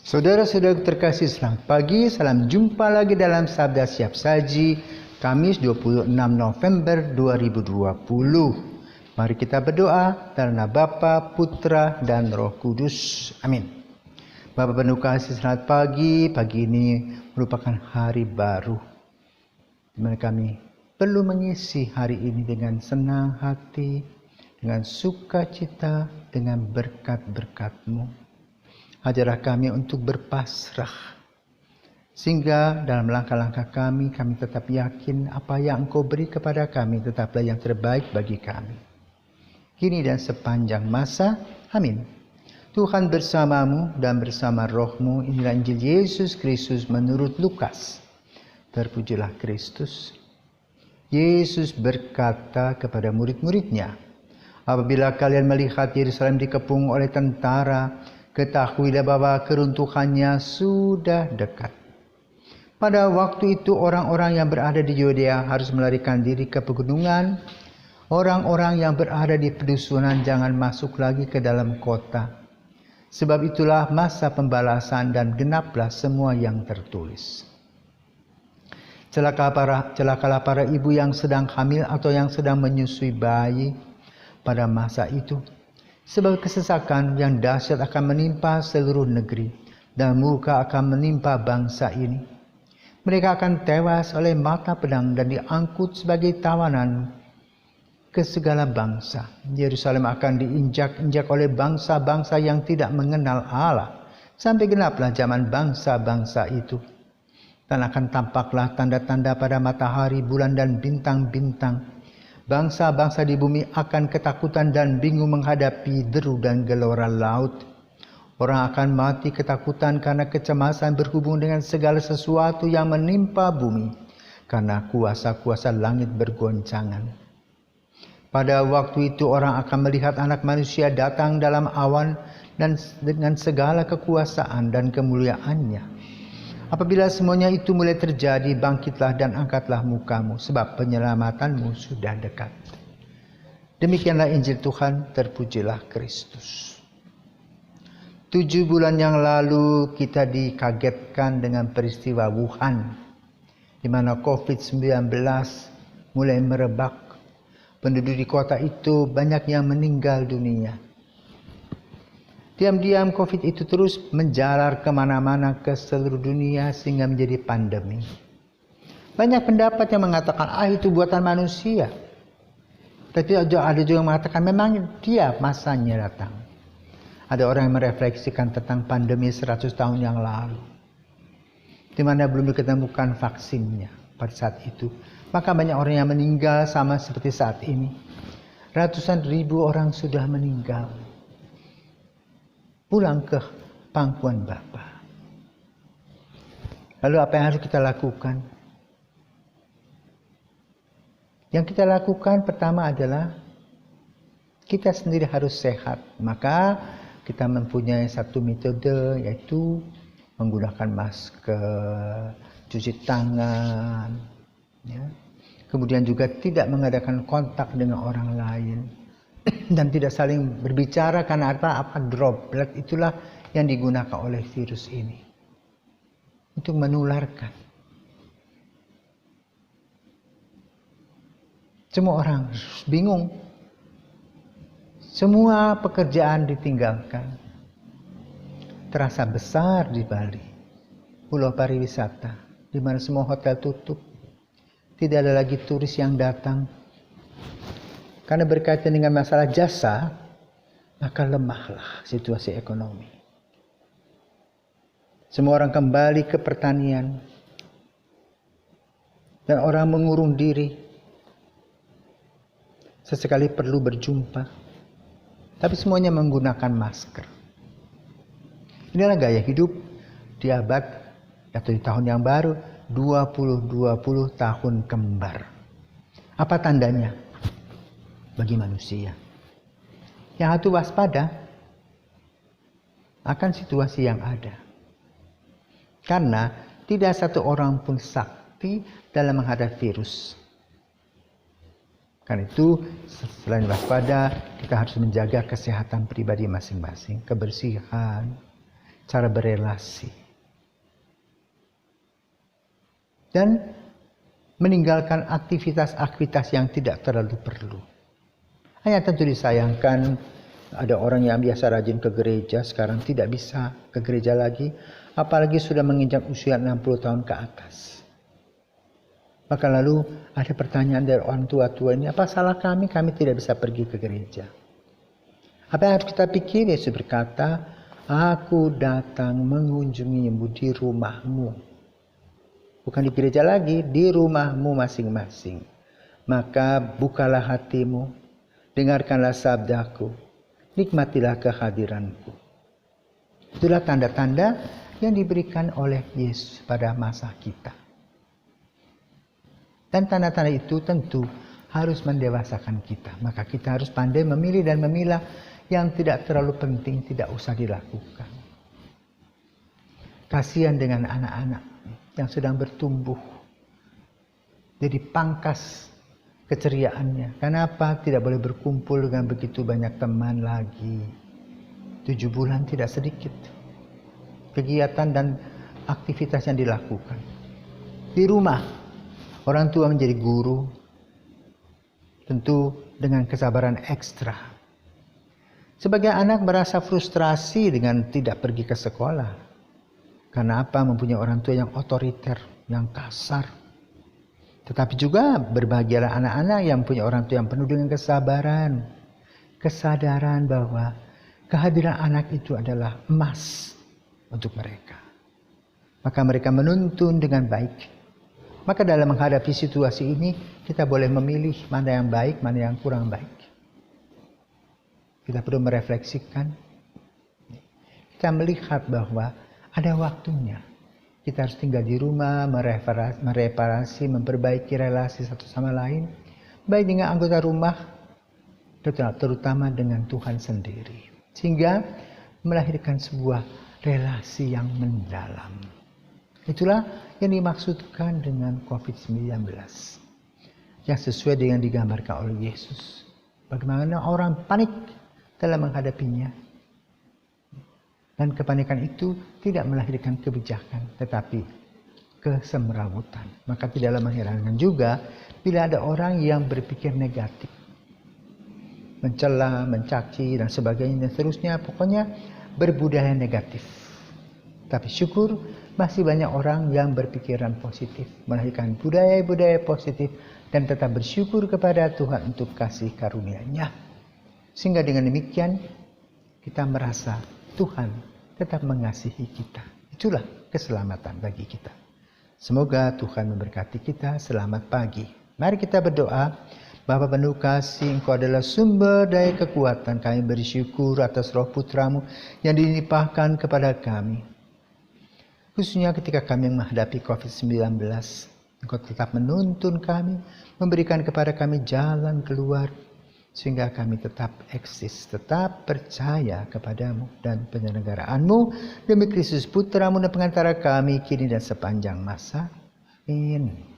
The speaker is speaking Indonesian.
Saudara-saudara terkasih, selamat pagi. Salam jumpa lagi dalam Sabda Siap Saji, Kamis 26 November 2020. Mari kita berdoa dalam nama Bapa, Putra, dan Roh Kudus. Amin. Bapa penuh kasih, selamat pagi. Pagi ini merupakan hari baru, di mana kami perlu mengisi hari ini dengan senang hati, dengan sukacita, dengan berkat-berkat-Mu. Ajarlah kami untuk berpasrah, sehingga dalam langkah-langkah kami tetap yakin apa yang Engkau beri kepada kami tetaplah yang terbaik bagi kami, kini dan sepanjang masa. Amin. Tuhan bersamamu dan bersama rohmu. Inilah Injil Yesus Kristus menurut Lukas. Terpujilah Kristus. Yesus berkata kepada murid-muridnya, apabila kalian melihat Yerusalem dikepung oleh tentara, ketahuilah bahwa keruntuhannya sudah dekat. Pada waktu itu orang-orang yang berada di Yudea harus melarikan diri ke pegunungan. Orang-orang yang berada di pedusunan jangan masuk lagi ke dalam kota. Sebab itulah masa pembalasan dan genaplah semua yang tertulis. Celakalah para ibu yang sedang hamil atau yang sedang menyusui bayi pada masa itu. Sebab kesesakan yang dahsyat akan menimpa seluruh negeri dan murka akan menimpa bangsa ini. Mereka akan tewas oleh mata pedang dan diangkut sebagai tawanan ke segala bangsa. Yerusalem akan diinjak-injak oleh bangsa-bangsa yang tidak mengenal Allah, sampai genaplah zaman bangsa-bangsa itu. Dan akan tampaklah tanda-tanda pada matahari, bulan dan bintang-bintang. Bangsa-bangsa di bumi akan ketakutan dan bingung menghadapi deru dan gelora laut. Orang akan mati ketakutan karena kecemasan berhubung dengan segala sesuatu yang menimpa bumi, karena kuasa-kuasa langit bergoncangan. Pada waktu itu orang akan melihat Anak Manusia datang dalam awan dan dengan segala kekuasaan dan kemuliaannya. Apabila semuanya itu mulai terjadi, bangkitlah dan angkatlah mukamu, sebab penyelamatanmu sudah dekat. Demikianlah Injil Tuhan, terpujilah Kristus. 7 bulan yang lalu kita dikagetkan dengan peristiwa Wuhan, di mana COVID-19 mulai merebak. Penduduk di kota itu banyak yang meninggal dunia. Diam-diam COVID itu terus menjalar kemana-mana ke seluruh dunia sehingga menjadi pandemi. Banyak pendapat yang mengatakan, itu buatan manusia. Tapi ada juga yang mengatakan memang dia masanya datang. Ada orang yang merefleksikan tentang pandemi 100 tahun yang lalu, di mana belum ditemukan vaksinnya pada saat itu. Maka banyak orang yang meninggal sama seperti saat ini. Ratusan ribu orang sudah meninggal. Pulang ke pangkuan Bapa. Lalu apa yang harus kita lakukan? Yang kita lakukan pertama adalah kita sendiri harus sehat. Maka kita mempunyai satu metode, yaitu menggunakan masker, cuci tangan, ya. Kemudian juga tidak mengadakan kontak dengan orang lain. Dan tidak saling berbicara, karena apa droplet itulah yang digunakan oleh virus ini untuk menularkan. Semua orang bingung. Semua pekerjaan ditinggalkan. Terasa besar di Bali, pulau pariwisata, di mana semua hotel tutup. Tidak ada lagi turis yang datang. Karena berkaitan dengan masalah jasa, maka lemahlah situasi ekonomi. Semua orang kembali ke pertanian. Dan orang mengurung diri. Sesekali perlu berjumpa. Tapi semuanya menggunakan masker. Inilah gaya hidup di abad atau di tahun yang baru, 2020 tahun kembar. Apa tandanya? Bagi manusia yang harus waspada akan situasi yang ada, karena tidak satu orang pun sakti dalam menghadapi virus. Karena itu selain waspada, kita harus menjaga kesehatan pribadi masing-masing, kebersihan, cara berelasi. Dan meninggalkan aktivitas-aktivitas yang tidak terlalu perlu. Hanya tentu disayangkan ada orang yang biasa rajin ke gereja sekarang tidak bisa ke gereja lagi, apalagi sudah menginjak usia 60 tahun ke atas. Maka lalu ada pertanyaan dari orang tua-tua ini, apa salah kami tidak bisa pergi ke gereja? Apa yang harus kita pikir? Yesus berkata, aku datang mengunjungimu di rumahmu. Bukan di gereja lagi, di rumahmu masing-masing. Maka bukalah hatimu, dengarkanlah sabdaku, nikmatilah kehadiranku. Itulah tanda-tanda yang diberikan oleh Yesus pada masa kita. Dan tanda-tanda itu tentu harus mendewasakan kita. Maka kita harus pandai memilih dan memilah yang tidak terlalu penting, tidak usah dilakukan. Kasihan dengan anak-anak yang sedang bertumbuh. Jadi pangkas keceriaannya. Kenapa tidak boleh berkumpul dengan begitu banyak teman lagi? 7 bulan tidak sedikit kegiatan dan aktivitas yang dilakukan. Di rumah, orang tua menjadi guru, tentu dengan kesabaran ekstra. Sebagai anak merasa frustrasi dengan tidak pergi ke sekolah. Karena apa? Mempunyai orang tua yang otoriter, yang kasar. Tetapi juga berbahagialah anak-anak yang punya orang tua yang penuh dengan kesabaran. Kesadaran bahwa kehadiran anak itu adalah emas untuk mereka. Maka mereka menuntun dengan baik. Maka dalam menghadapi situasi ini, kita boleh memilih mana yang baik, mana yang kurang baik. Kita perlu merefleksikan. Kita melihat bahwa ada waktunya. Kita harus tinggal di rumah, mereparasi, memperbaiki relasi satu sama lain. Baik dengan anggota rumah, terutama dengan Tuhan sendiri. Sehingga melahirkan sebuah relasi yang mendalam. Itulah yang dimaksudkan dengan COVID-19. Yang sesuai dengan digambarkan oleh Yesus. Bagaimana orang panik dalam menghadapinya. Dan kepanikan itu tidak melahirkan kebijakan, tetapi kesemrawutan. Maka tidaklah mengherankan juga bila ada orang yang berpikir negatif. Mencela, mencaci, dan sebagainya, dan seterusnya. Pokoknya berbudaya negatif. Tapi syukur masih banyak orang yang berpikiran positif, melahirkan budaya-budaya positif dan tetap bersyukur kepada Tuhan untuk kasih karunia-Nya. Sehingga dengan demikian kita merasa Tuhan tetap mengasihi kita. Itulah keselamatan bagi kita. Semoga Tuhan memberkati kita. Selamat pagi. Mari kita berdoa. Bapa penuh kasih, Engkau adalah sumber daya kekuatan. Kami bersyukur atas Roh Putramu yang dilimpahkan kepada kami. Khususnya ketika kami menghadapi COVID-19, Engkau tetap menuntun kami, memberikan kepada kami jalan keluar, sehingga kami tetap eksis, tetap percaya kepadamu dan penyelenggaraanmu. Demi Kristus Putramu dan pengantara kami, kini dan sepanjang masa. Amin.